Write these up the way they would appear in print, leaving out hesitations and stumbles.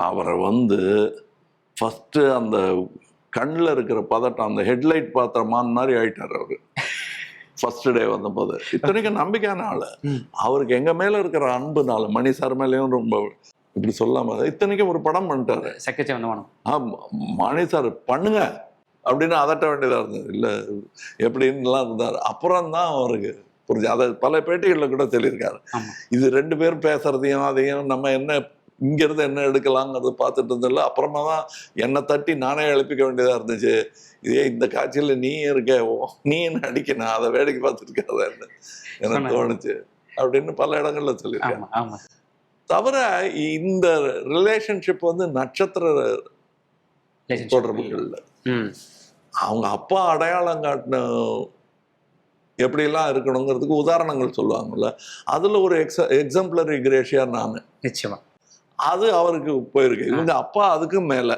அவரை ஃபஸ்ட்டு அந்த கண்ணில் இருக்கிற பதட்டம், அந்த ஹெட்லைட் பாத்திரமான மாதிரி ஆயிட்டார் அவரு. ஃபர்ஸ்ட் டே வந்தபோது இத்தனைக்கும் நம்பிக்கையான ஆளு. அவருக்கு எங்க மேல இருக்கிற அன்புனால, மணி சார் மேலேயும் ரொம்ப இப்படி சொல்லாம, இத்தனைக்கும் ஒரு படம் பண்ணிட்டாரு. சக்கச்சே வந்தவனம் மணி சார் பண்ணுங்க அப்படின்னு அதட்ட வேண்டியதா இருந்தது. இல்ல எப்படின்னுலாம் இருந்தார். அப்புறம் தான் அவருக்கு புரிஞ்சு. அதை பல பேட்டிகளில் கூட சொல்லியிருக்காரு. இது 2 பேரும் பேசுறதையும் அதையும் நம்ம என்ன இங்கிருந்து என்ன எடுக்கலாங்கிறது பார்த்துட்டு இருந்ததில்ல. அப்புறமா தான் என்னை தட்டி நானே எழுப்பிக்க வேண்டியதா இருந்துச்சு. இதே இந்த காட்சியில் நீ இருக்க, நீ என்ன அடிக்கணும், அதை வேடிக்கை பார்த்துருக்காத எனக்கு தோணுச்சு அப்படின்னு பல இடங்கள்ல சொல்லியிருக்காங்க. தவிர இந்த ரிலேஷன்ஷிப் நட்சத்திர தொடர்புகள்ல அவங்க அப்பா அடையாளம் காட்டின எப்படிலாம் இருக்கணுங்கிறதுக்கு உதாரணங்கள் சொல்லுவாங்கல்ல, அதுல ஒரு எக்ஸாம்பிளரி கிரேஷியா நான் நிச்சயமா அது அவருக்கு போயிருக்கு. இவங்க அப்பா அதுக்கு மேல.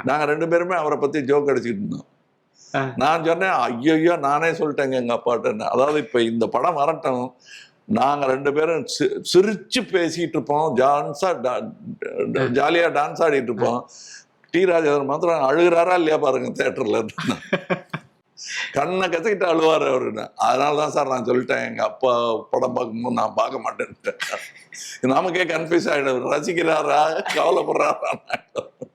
நாங்க 2 பேருமே அவரை பத்தி ஜோக் அடிச்சுட்டு இருந்தோம். நான் சொன்னேன், ஐயோ நானே சொல்லிட்டேங்க எங்க அப்பாட்ட. அதாவது இப்ப இந்த படம் வரட்டும், நாங்க 2 பேரும் சிரிச்சு பேசிட்டு இருப்போம், ஜாலியா டான்ஸ் ஆடிட்டு இருப்போம். டி ராஜேந்திரன் மாத்திரம் அழுகிறாரா இல்லையா பாருங்க தியேட்டர்ல. கண்ணை கத்திக்கிட்டு அழுவாரு அவருன்னு. அதனாலதான் சார் நான் சொல்லிட்டேன், எங்க அப்பா படம் பார்க்கும்போது நான் பார்க்க மாட்டேன்ட்டு. நமக்கே கன்ஃபியூஸ் ஆயிடும், ரசிக்கிறாரா கவலைப்படுறாரா.